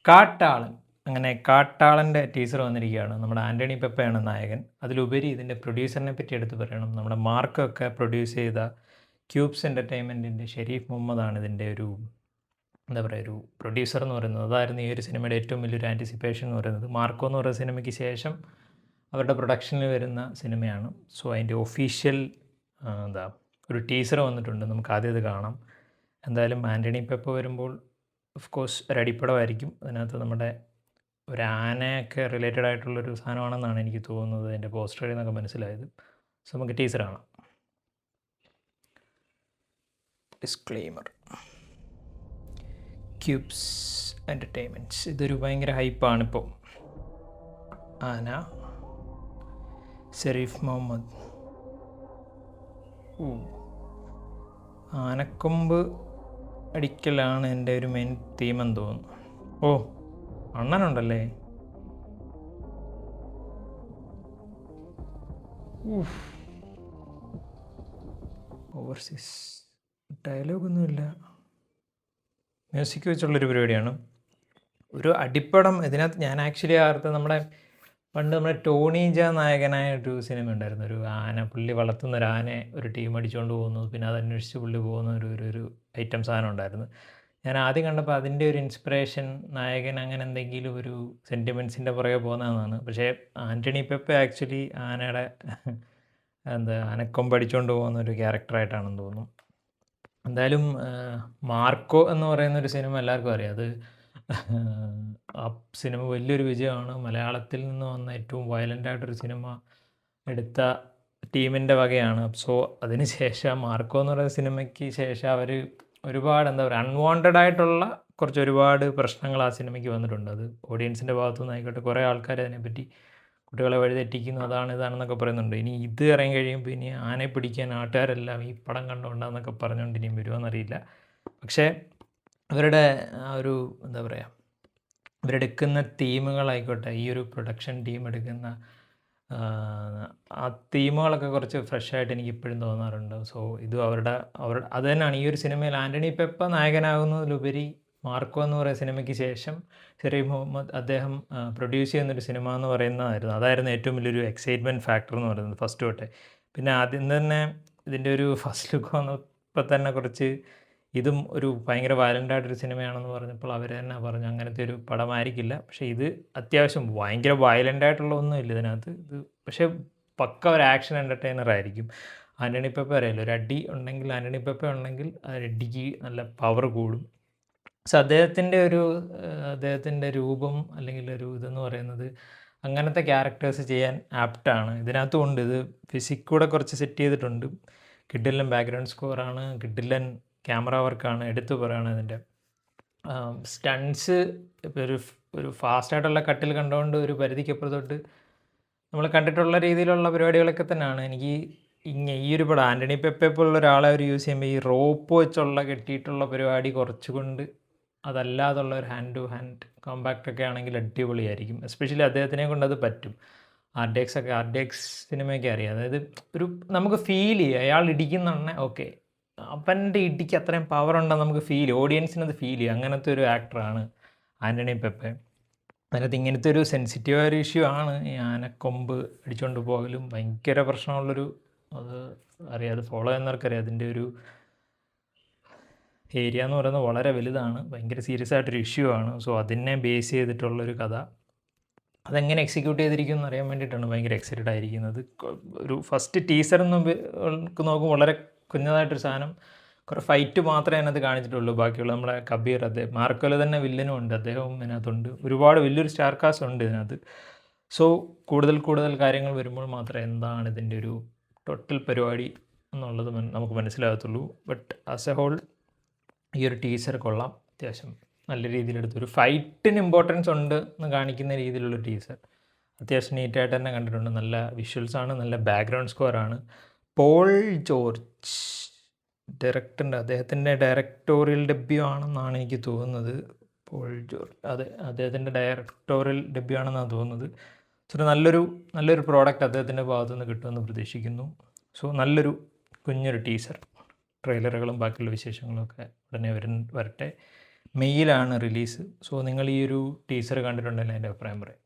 കാട്ടാളൻ. അങ്ങനെ കാട്ടാളൻ്റെ ടീസർ വന്നിരിക്കുകയാണ്. നമ്മുടെ ആൻ്റണി പെപ്പയാണ് നായകൻ. അതിലുപരി ഇതിൻ്റെ പ്രൊഡ്യൂസറിനെ പറ്റി എടുത്ത് പറയണം. നമ്മുടെ മാർക്കൊക്കെ പ്രൊഡ്യൂസ് ചെയ്ത ക്യൂബ്സ് എൻ്റർടൈൻമെൻറ്റിൻ്റെ ഷെരീഫ് മുഹമ്മദാണ് ഇതിൻ്റെ ഒരു എന്താ പറയുക ഒരു പ്രൊഡ്യൂസർ എന്ന് പറയുന്നത്. അതായിരുന്നു ഈ ഒരു സിനിമയുടെ ഏറ്റവും വലിയൊരു ആൻറ്റിസിപ്പേഷൻ എന്ന് പറയുന്നത്. മാർക്കോ എന്ന് പറയുന്ന സിനിമയ്ക്ക് ശേഷം അവരുടെ പ്രൊഡക്ഷനിൽ വരുന്ന സിനിമയാണ്. സോ അതിൻ്റെ ഒഫീഷ്യൽ ഒരു ടീസർ വന്നിട്ടുണ്ട്. നമുക്ക് ആദ്യം ഇത് കാണാം. എന്തായാലും ആൻ്റണി പെപ്പ വരുമ്പോൾ ഓഫ് കോഴ്സ് ഒരു അടിപ്പടമായിരിക്കും. അതിനകത്ത് നമ്മുടെ ഒരു ആനയൊക്കെ റിലേറ്റഡ് ആയിട്ടുള്ളൊരു സാധനമാണെന്നാണ് എനിക്ക് തോന്നുന്നത് അതിൻ്റെ പോസ്റ്ററിൽ നിന്നൊക്കെ മനസ്സിലായത്. സോ നമുക്ക് ടീസർ കാണാം. ഡിസ്ക്ലെയിമർ. ക്യൂബ്സ് എൻ്റർടൈൻമെൻറ്റ്സ് ഇതൊരു ഭയങ്കര ഹൈപ്പാണിപ്പോൾ. ആന, ഷെരീഫ് മുഹമ്മദ്. ആനക്കൊമ്പ് അടിക്കലാണ് എൻ്റെ ഒരു മെയിൻ തീമെന്ന് തോന്നുന്നു. ഓ, അണ്ണനുണ്ടല്ലേ. ഓവർസീസ് ഡയലോഗൊന്നുമില്ല, മ്യൂസിക് വെച്ചുള്ളൊരു പരിപാടിയാണ്. ഒരു അടിപ്പടം ഇതിനകത്ത്. ഞാൻ ആക്ച്വലി ആർത്ത് പണ്ട് നമ്മുടെ ടോണി ജ നായകനായ ഒരു സിനിമ ഉണ്ടായിരുന്നു. ഒരു ആന, പുള്ളി വളർത്തുന്ന ഒരു ആനയെ ഒരു ടീം അടിച്ചുകൊണ്ട് പോകുന്നു, പിന്നെ അതന്വേഷിച്ച് പുള്ളി പോകുന്ന ഒരു ഐറ്റം സാധനം ഉണ്ടായിരുന്നു. ഞാൻ ആദ്യം കണ്ടപ്പോൾ അതിൻ്റെ ഒരു ഇൻസ്പിറേഷൻ, നായകൻ അങ്ങനെ എന്തെങ്കിലും ഒരു സെൻറ്റിമെൻറ്റ്സിൻ്റെ പുറകെ പോകുന്നതെന്നാണ്. പക്ഷേ ആൻ്റണി പെപ്പ ആക്ച്വലി ആനയുടെ ആനക്കൊമ്പ് അടിച്ചുകൊണ്ട് പോകുന്ന ഒരു ക്യാരക്ടറായിട്ടാണെന്ന് തോന്നുന്നു. എന്തായാലും മാർക്കോ എന്ന് പറയുന്നൊരു സിനിമ എല്ലാവർക്കും അറിയാം. അത് ആ സിനിമ വലിയൊരു വിജയമാണ്. മലയാളത്തിൽ നിന്ന് വന്ന ഏറ്റവും വയലൻ്റായിട്ടൊരു സിനിമ എടുത്ത ടീമിൻ്റെ വകയാണ്. സോ അതിന് ശേഷം മാർക്കോ എന്ന് പറയുന്ന സിനിമയ്ക്ക് ശേഷം അവർ ഒരുപാട് അൺവാണ്ടഡ് ആയിട്ടുള്ള ഒരുപാട് പ്രശ്നങ്ങൾ ആ സിനിമയ്ക്ക് വന്നിട്ടുണ്ട്. അത് ഓഡിയൻസിൻ്റെ ഭാഗത്തുനിന്ന് ആയിക്കോട്ടെ, കുറേ ആൾക്കാർ അതിനെപ്പറ്റി കുട്ടികളെ വഴിതെറ്റിക്കുന്നു, ഇതാണെന്നൊക്കെ പറയുന്നുണ്ട്. ഇനി ഇത് ഇറങ്ങി കഴിയുമ്പോൾ ഇനി ആനയെ പിടിക്കാൻ നാട്ടുകാരെല്ലാം ഈ പടം കണ്ടുകൊണ്ടാന്നൊക്കെ പറഞ്ഞുകൊണ്ട് ഇനിയും വരുമോയെന്നറിയില്ല. പക്ഷേ അവരുടെ ആ ഒരു ഇവരെടുക്കുന്ന തീമുകളായിക്കോട്ടെ, ഈ ഒരു പ്രൊഡക്ഷൻ ടീം എടുക്കുന്ന ആ തീമുകളൊക്കെ കുറച്ച് ഫ്രഷായിട്ട് എനിക്ക് ഇപ്പോഴും തോന്നാറുണ്ട്. സോ ഇത് അത് തന്നെയാണ് ഈ ഒരു സിനിമയിൽ ആൻ്റണി പെപ്പ നായകനാകുന്നതിലുപരി മാർക്കോ എന്ന് പറയുന്ന സിനിമയ്ക്ക് ശേഷം ഷെരീഫ് മുഹമ്മദ് അദ്ദേഹം പ്രൊഡ്യൂസ് ചെയ്യുന്നൊരു സിനിമ എന്ന് പറയുന്നതായിരുന്നു. അതായിരുന്നു ഏറ്റവും വലിയൊരു എക്സൈറ്റ്മെൻറ്റ് ഫാക്ടർ എന്ന് പറയുന്നത് ഫസ്റ്റ് തൊട്ടേ. പിന്നെ ആദ്യം തന്നെ ഇതിൻ്റെ ഒരു ഫസ്റ്റ് ലുക്ക് വന്നപ്പോൾ തന്നെ ഇതും ഒരു ഭയങ്കര വയലൻ്റായിട്ടൊരു സിനിമയാണെന്ന് പറഞ്ഞപ്പോൾ അവർ തന്നെ പറഞ്ഞു അങ്ങനത്തെ ഒരു പടമായിരിക്കില്ല. പക്ഷേ ഇത് അത്യാവശ്യം ഭയങ്കര വയലൻ്റായിട്ടുള്ള ഒന്നുമില്ല ഇതിനകത്ത്. ഇത് പക്ഷേ പക്ക ഒരു ആക്ഷൻ എൻ്റർടൈനർ ആയിരിക്കും. ആൻ്റണി പെപ്പ അറിയാമല്ലോ, ഒരു അടി ഉണ്ടെങ്കിൽ, ആൻ്റണി പെപ്പ ഉണ്ടെങ്കിൽ ആ അടിക്ക് നല്ല പവർ കൂടും. സോ അദ്ദേഹത്തിൻ്റെ രൂപം അല്ലെങ്കിൽ ഒരു ഇതെന്ന് പറയുന്നത് അങ്ങനത്തെ ക്യാരക്ടേഴ്സ് ചെയ്യാൻ ആപ്റ്റാണ്. ഇതിനകത്തും ഉണ്ട്. ഇത് ഫിസിക്കൂടെ കുറച്ച് സെറ്റ് ചെയ്തിട്ടുണ്ട്. കിഡിലൻ ബാക്ക്ഗ്രൗണ്ട് സ്കോറാണ്, കിഡിലൻ ക്യാമറ വർക്കാണ് എടുത്തു പറയുകയാണ്. ഇതിൻ്റെ സ്റ്റൺസ് ഇപ്പോൾ ഒരു ഫാസ്റ്റായിട്ടുള്ള കട്ടിൽ കണ്ടുകൊണ്ട് ഒരു പരിധിക്കപ്പുറത്തോട്ട് നമ്മൾ കണ്ടിട്ടുള്ള രീതിയിലുള്ള പരിപാടികളൊക്കെ തന്നെയാണ്. എനിക്ക് ഈ ഒരു പടം ആൻ്റണി പെപ്പ പോലുള്ള ഒരാളെ അവർ യൂസ് ചെയ്യുമ്പോൾ ഈ റോപ്പ് വെച്ചുള്ള കെട്ടിയിട്ടുള്ള പരിപാടി കുറച്ചുകൊണ്ട് അതല്ലാതുള്ള ഒരു ഹാൻഡ് ടു ഹാൻഡ് കോമ്പാക്റ്റൊക്കെ ആണെങ്കിൽ അടിപൊളിയായിരിക്കും. എസ്പെഷ്യലി അദ്ദേഹത്തിനെ കൊണ്ട് അത് പറ്റും. ആർ ഡി എക്സ് സിനിമയൊക്കെ അറിയാം. അതായത് നമുക്ക് ഫീൽ ചെയ്യും അയാൾ ഇടിക്കുന്നുണ്ടെ ഓക്കെ, അവൻ്റെ ഇടിക്ക് അത്രയും പവർ ഉണ്ടെന്ന് നമുക്ക് ഫീൽ ചെയ്യും, ഓഡിയൻസിനത് ഫീൽ ചെയ്യും. അങ്ങനത്തെ ഒരു ആക്ടറാണ് ആൻ്റണി പെപ്പ. അതിനകത്ത് ഇങ്ങനത്തെ ഒരു സെൻസിറ്റീവായ ഒരു ഇഷ്യൂ ആണ് ഈ ആനക്കൊമ്പ് അടിച്ചുകൊണ്ട് പോകലും. ഭയങ്കര പ്രശ്നമുള്ളൊരു അത് ഫോളോ ചെയ്യുന്നവർക്കറിയാം. അതിൻ്റെ ഒരു ഏരിയ എന്ന് പറയുന്നത് വളരെ വലുതാണ്, ഭയങ്കര സീരിയസ് ആയിട്ടൊരു ഇഷ്യൂ ആണ്. സോ അതിനെ ബേസ് ചെയ്തിട്ടുള്ളൊരു കഥ അതെങ്ങനെ എക്സിക്യൂട്ട് ചെയ്തിരിക്കും എന്നറിയാൻ വേണ്ടിയിട്ടാണ് ഭയങ്കര എക്സൈറ്റഡ് ആയിരിക്കുന്നത്. ഒരു ഫസ്റ്റ് ടീസർ നോക്കുമ്പോൾ വളരെ കുഞ്ഞതായിട്ടൊരു സാധനം, കുറേ ഫൈറ്റ് മാത്രമേ അതിനകത്ത് കാണിച്ചിട്ടുള്ളൂ. ബാക്കിയുള്ള നമ്മുടെ കബീർ, അദ്ദേഹം മാർക്കോയിൽ തന്നെ വില്ലനും ഉണ്ട്, അദ്ദേഹവും ഇതിനകത്തുണ്ട്. ഒരുപാട് വലിയൊരു സ്റ്റാർ കാസ്റ്റ് ഉണ്ട് ഇതിനകത്ത്. സോ കൂടുതൽ കാര്യങ്ങൾ വരുമ്പോൾ മാത്രമേ എന്താണ് ഇതിൻ്റെ ഒരു ടോട്ടൽ പരിപാടി എന്നുള്ളത് നമുക്ക് മനസ്സിലാകത്തുള്ളൂ. ബട്ട് ആസ് എ ഹോൾ ഈ ഒരു ടീസർ കൊള്ളാം. അത്യാവശ്യം നല്ല രീതിയിലെടുത്തൊരു ഫൈറ്റിന് ഇമ്പോർട്ടൻസ് ഉണ്ട് എന്ന് കാണിക്കുന്ന രീതിയിലുള്ള ടീസർ അത്യാവശ്യം നീറ്റായിട്ട് തന്നെ കണ്ടിട്ടുണ്ട്. നല്ല വിഷ്വൽസാണ്, നല്ല ബാക്ക്ഗ്രൗണ്ട് സ്കോറാണ്. പോൾ ജോർജ് ഡയറക്ടറിൻ്റെ അദ്ദേഹത്തിൻ്റെ ഡയറക്ടോറിയൽ ഡെബ്യൂ ആണെന്നാണ് എനിക്ക് തോന്നുന്നത്. പോൾ ജോർജ്, അതെ, അദ്ദേഹത്തിൻ്റെ ഡയറക്ടോറിയൽ ഡെബ്യൂ ആണെന്നാണ് തോന്നുന്നത്. സോ നല്ലൊരു പ്രോഡക്റ്റ് അദ്ദേഹത്തിൻ്റെ ഭാഗത്തുനിന്ന് കിട്ടുമെന്ന് പ്രതീക്ഷിക്കുന്നു. സോ കുഞ്ഞൊരു ടീസർ, ട്രെയിലറുകളും ബാക്കിയുള്ള വിശേഷങ്ങളും ഒക്കെ ഉടനെ വരട്ടെ. മെയ്യിലാണ് റിലീസ്. സോ നിങ്ങൾ ഈ ഒരു ടീസർ കണ്ടിട്ടുണ്ടെങ്കിൽ എൻ്റെ അഭിപ്രായം പറയാം.